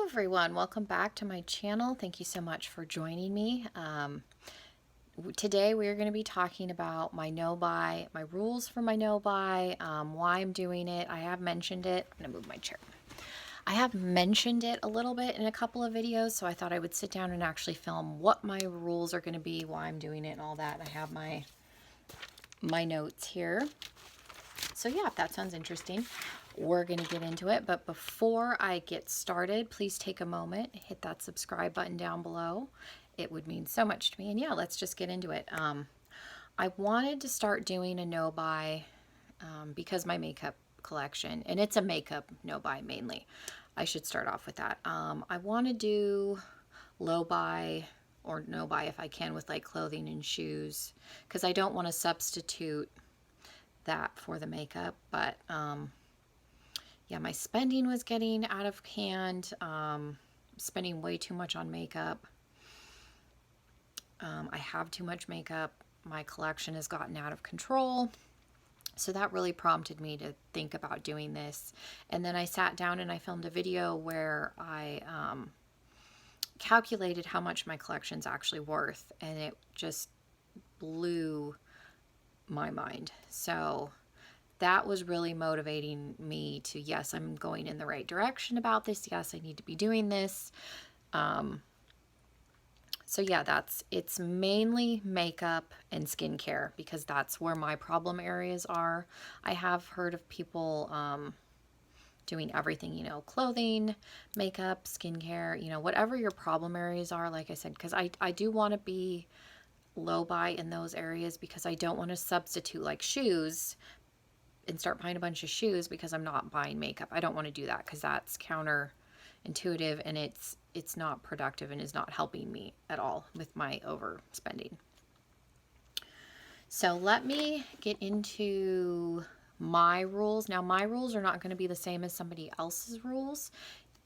Hello everyone, welcome back to my channel. Thank you so much for joining me. Today we're going to be talking about my no-buy, my rules for my no-buy, why I'm doing it. I have mentioned it. I'm going to move my chair. I have mentioned it a little bit in a couple of videos, so I thought I would sit down and actually film what my rules are going to be, why I'm doing it and all that. I have my notes here. So yeah, if that sounds interesting, we're going to get into it. But before I get started, please take a moment, hit that subscribe button down below. It would mean so much to me. And yeah, let's just get into it. I wanted to start doing a no-buy because my makeup collection, and it's a makeup no-buy mainly. I should start off with that. I want to do low-buy or no-buy if I can with like clothing and shoes, because I don't want to substitute that for the makeup. But yeah, my spending was getting out of hand, spending way too much on makeup. I have too much makeup. My collection has gotten out of control. So that really prompted me to think about doing this. And then I sat down and I filmed a video where I calculated how much my collection's actually worth, and it just blew my mind. So that was really motivating me to, yes, I'm going in the right direction about this. Yes, I need to be doing this. So yeah, it's mainly makeup and skincare because that's where my problem areas are. I have heard of people doing everything, you know, clothing, makeup, skincare, you know, whatever your problem areas are, like I said, because I do want to be low buy in those areas because I don't want to substitute like shoes and start buying a bunch of shoes because I'm not buying makeup. I don't want to do that because that's counterintuitive and it's not productive and is not helping me at all with my overspending. So let me get into my rules. Now my rules are not going to be the same as somebody else's rules.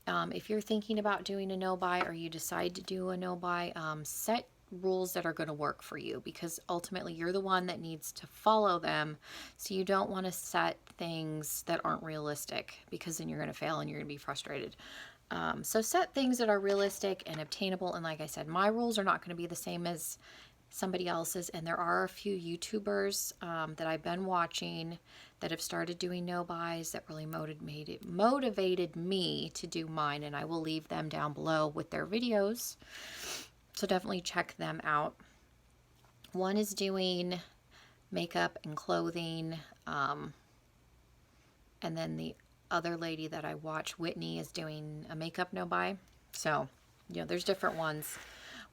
If you're thinking about doing a no-buy or you decide to do a no-buy, set rules that are going to work for you, because ultimately you're the one that needs to follow them. So you don't want to set things that aren't realistic, because then you're going to fail and you're going to be frustrated. So set things that are realistic and obtainable. And like I said, my rules are not going to be the same as somebody else's. And there are a few YouTubers that I've been watching that have started doing no-buys that really motivated me to do mine. And I will leave them down below with their videos. So definitely check them out. One is doing makeup and clothing. And then the other lady that I watch, Whitney, is doing a makeup no-buy. So, you know, there's different ones.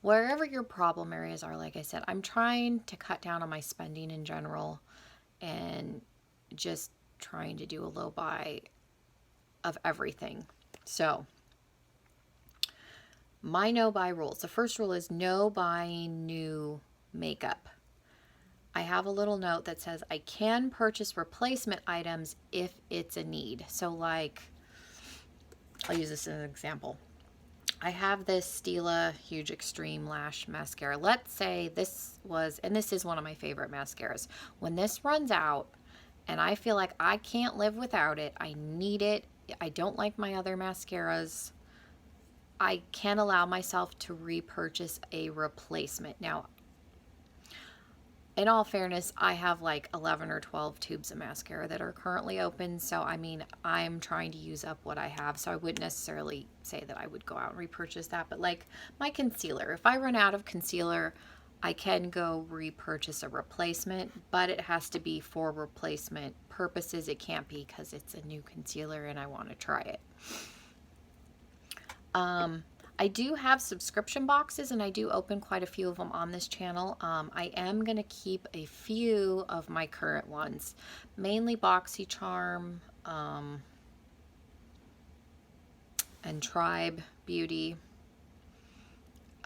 Wherever your problem areas are, like I said, I'm trying to cut down on my spending in general and just trying to do a low buy of everything. So my no-buy rules. The first rule is no buying new makeup. I have a little note that says I can purchase replacement items if it's a need. So like, I'll use this as an example. I have this Stila Huge Extreme Lash Mascara. Let's say this was, and this is one of my favorite mascaras. When this runs out and I feel like I can't live without it, I need it, I don't like my other mascaras, I can allow myself to repurchase a replacement. Now, in all fairness, I have like 11 or 12 tubes of mascara that are currently open. So, I mean, I'm trying to use up what I have. So I wouldn't necessarily say that I would go out and repurchase that. But like my concealer, if I run out of concealer, I can go repurchase a replacement. But it has to be for replacement purposes. It can't be because it's a new concealer and I want to try it. I do have subscription boxes and I do open quite a few of them on this channel. I am going to keep a few of my current ones, mainly BoxyCharm and Tribe Beauty.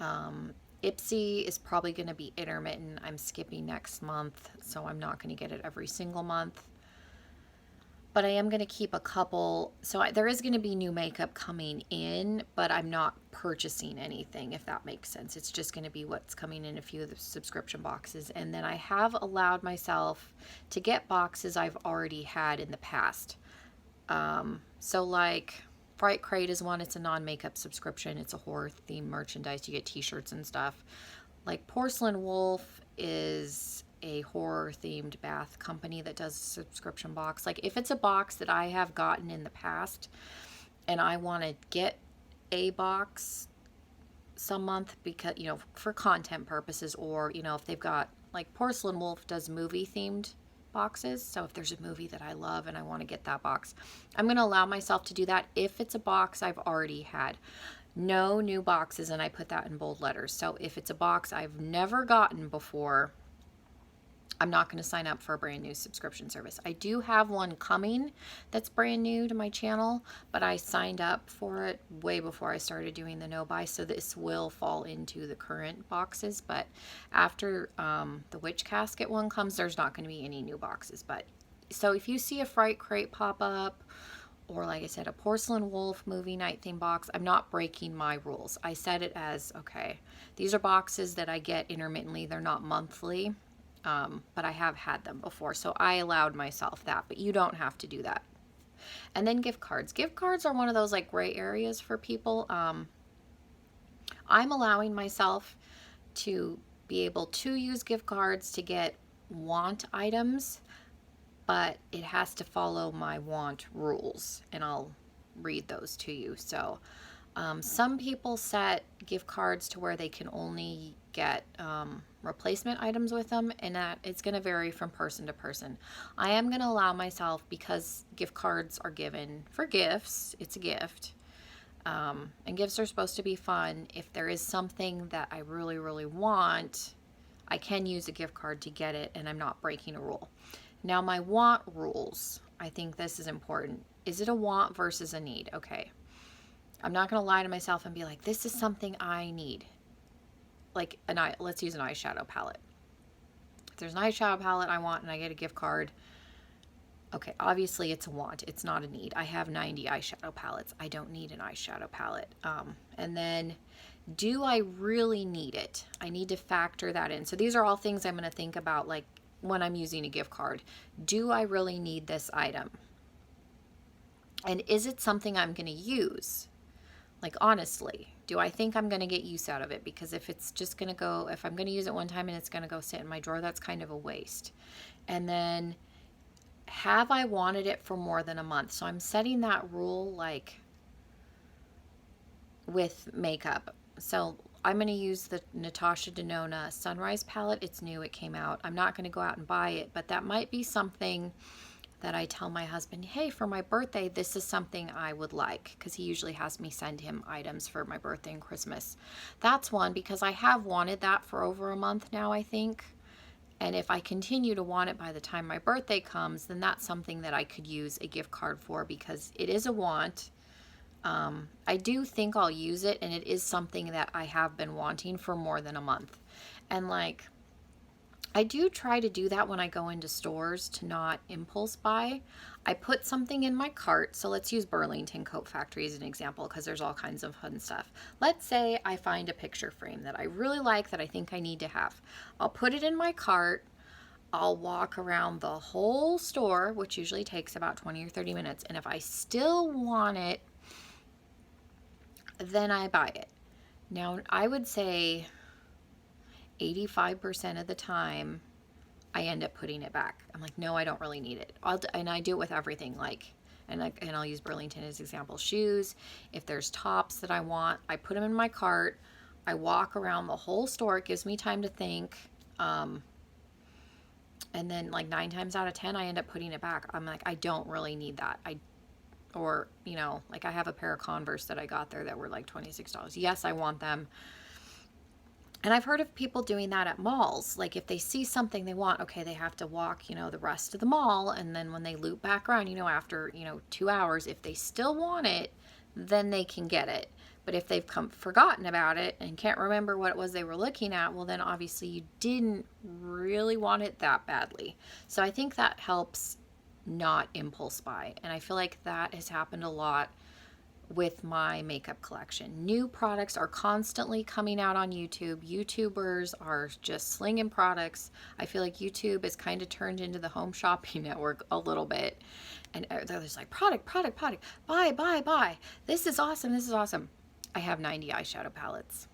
Ipsy is probably going to be intermittent. I'm skipping next month, so I'm not going to get it every single month. But I am going to keep a couple. So there is going to be new makeup coming in, but I'm not purchasing anything, if that makes sense. It's just going to be what's coming in a few of the subscription boxes. And then I have allowed myself to get boxes I've already had in the past. So like Fright Crate is one. It's a non-makeup subscription. It's a horror themed merchandise. You get t-shirts and stuff. Like Porcelain Wolf is a horror themed bath company that does a subscription box. Like if it's a box that I have gotten in the past and I want to get a box some month because, you know, for content purposes, or, you know, if they've got, like Porcelain Wolf does movie themed boxes. So if there's a movie that I love and I want to get that box, I'm going to allow myself to do that if it's a box I've already had. No new boxes, and I put that in bold letters. So if it's a box I've never gotten before, I'm not going to sign up for a brand new subscription service. I do have one coming that's brand new to my channel, but I signed up for it way before I started doing the no buy, so this will fall into the current boxes. But after the Witch Casket one comes, there's not going to be any new boxes. But so if you see a Fright Crate pop up, or like I said, a Porcelain Wolf movie night theme box, I'm not breaking my rules. I set it as, okay, these are boxes that I get intermittently. They're not monthly. But I have had them before, so I allowed myself that, but you don't have to do that. And then gift cards. Gift cards are one of those like gray areas for people. I'm allowing myself to be able to use gift cards to get want items, but it has to follow my want rules, and I'll read those to you. So some people set gift cards to where they can only get replacement items with them, and that it's going to vary from person to person. I am going to allow myself, because gift cards are given for gifts, it's a gift, and gifts are supposed to be fun. If there is something that I really, really want, I can use a gift card to get it, and I'm not breaking a rule. Now, my want rules, I think this is important. Is it a want versus a need? Okay. I'm not going to lie to myself and be like, this is something I need. Like let's use an eyeshadow palette. If there's an eyeshadow palette I want and I get a gift card, okay, obviously it's a want. It's not a need. I have 90 eyeshadow palettes. I don't need an eyeshadow palette. And then, do I really need it? I need to factor that in. So these are all things I'm going to think about, like when I'm using a gift card. Do I really need this item? And is it something I'm going to use? Like, honestly, do I think I'm going to get use out of it? Because if it's just going to go, if I'm going to use it one time and it's going to go sit in my drawer, that's kind of a waste. And then, have I wanted it for more than a month? So I'm setting that rule, like with makeup. So I'm going to use the Natasha Denona Sunrise palette. It's new. It came out. I'm not going to go out and buy it, but that might be something that I tell my husband, hey, for my birthday, this is something I would like, because he usually has me send him items for my birthday and Christmas. That's one, because I have wanted that for over a month now, I think. And if I continue to want it by the time my birthday comes, then that's something that I could use a gift card for, because it is a want. I do think I'll use it, and it is something that I have been wanting for more than a month. And like, I do try to do that when I go into stores, to not impulse buy. I put something in my cart. So let's use Burlington Coat Factory as an example, because there's all kinds of fun stuff. Let's say I find a picture frame that I really like, that I think I need to have. I'll put it in my cart. I'll walk around the whole store, which usually takes about 20 or 30 minutes. And if I still want it, then I buy it. Now, I would say 85% of the time I end up putting it back. I'm like, no, I don't really need it. And I do it with everything, like, and I'll use Burlington as example. Shoes, if there's tops that I want, I put them in my cart. I walk around the whole store. It gives me time to think. And then like 9 times out of 10, I end up putting it back. I'm like, I don't really need that. Or, you know, like I have a pair of Converse that I got there that were like $26. Yes, I want them. And I've heard of people doing that at malls. Like if they see something they want, okay, they have to walk, you know, the rest of the mall. And then when they loop back around, you know, after, 2 hours, if they still want it, then they can get it. But if they've forgotten about it and can't remember what it was they were looking at, well, then obviously you didn't really want it that badly. So I think that helps not impulse buy. And I feel like that has happened a lot with my makeup collection. New products are constantly coming out on YouTube. YouTubers are just slinging products. I feel like YouTube is kind of turned into the home shopping network a little bit. And they're just like, product, product, product, buy, buy, buy. This is awesome. This is awesome. I have 90 eyeshadow palettes.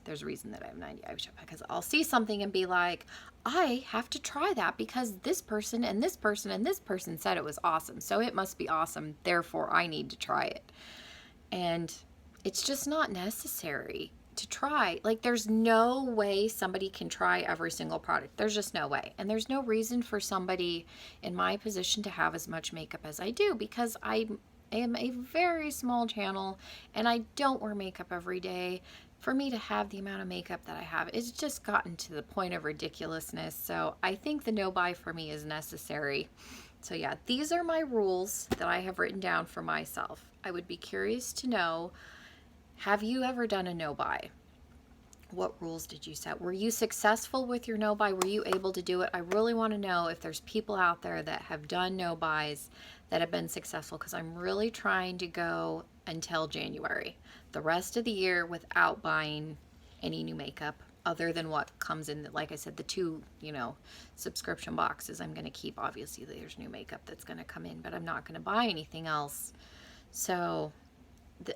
There's a reason that I have 90 eyeshadow, because I'll see something and be like, I have to try that because this person and this person and this person said it was awesome. So it must be awesome. Therefore, I need to try it. And it's just not necessary to try. Like, there's no way somebody can try every single product. There's just no way. And there's no reason for somebody in my position to have as much makeup as I do, because I am a very small channel and I don't wear makeup every day. For me to have the amount of makeup that I have, it's just gotten to the point of ridiculousness. So I think the no buy for me is necessary. So yeah, these are my rules that I have written down for myself. I would be curious to know, have you ever done a no buy? What rules did you set? Were you successful with your no buy? Were you able to do it? I really want to know if there's people out there that have done no buys that have been successful, because I'm really trying to go until January, the rest of the year, without buying any new makeup other than what comes in, like I said, the 2, subscription boxes I'm going to keep. Obviously, there's new makeup that's going to come in, but I'm not going to buy anything else. So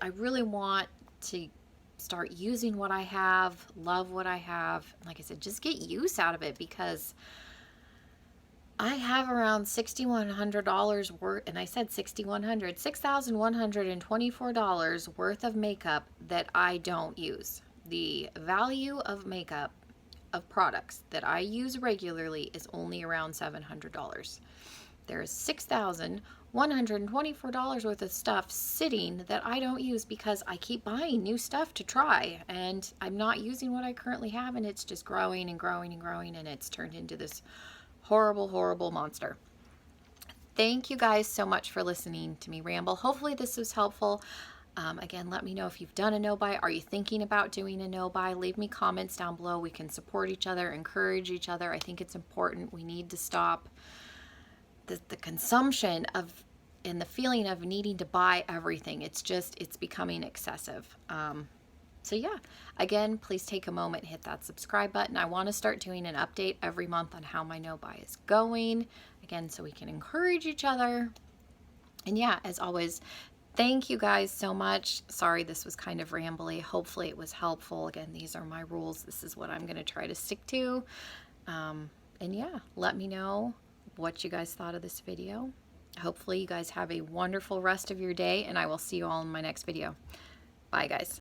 I really want to start using what I have, love what I have. Like I said, just get use out of it, because I have around $6,100 worth, and I said $6,124 worth of makeup that I don't use. The value of makeup, of products that I use regularly, is only around $700. There's $6,124 worth of stuff sitting that I don't use because I keep buying new stuff to try, and I'm not using what I currently have, and it's just growing and growing and growing, and it's turned into this horrible, horrible monster. Thank you guys so much for listening to me ramble. Hopefully this was helpful. Again, let me know if you've done a no buy. Are you thinking about doing a no buy? Leave me comments down below. We can support each other, encourage each other. I think it's important. We need to stop the consumption of, and the feeling of needing to buy everything. It's becoming excessive. So yeah, again, please take a moment and hit that subscribe button. I want to start doing an update every month on how my no buy is going, again, so we can encourage each other. And yeah, as always, thank you guys so much. Sorry this was kind of rambly. Hopefully it was helpful. Again, these are my rules. This is what I'm going to try to stick to. And yeah, let me know what you guys thought of this video. Hopefully you guys have a wonderful rest of your day, and I will see you all in my next video. Bye guys.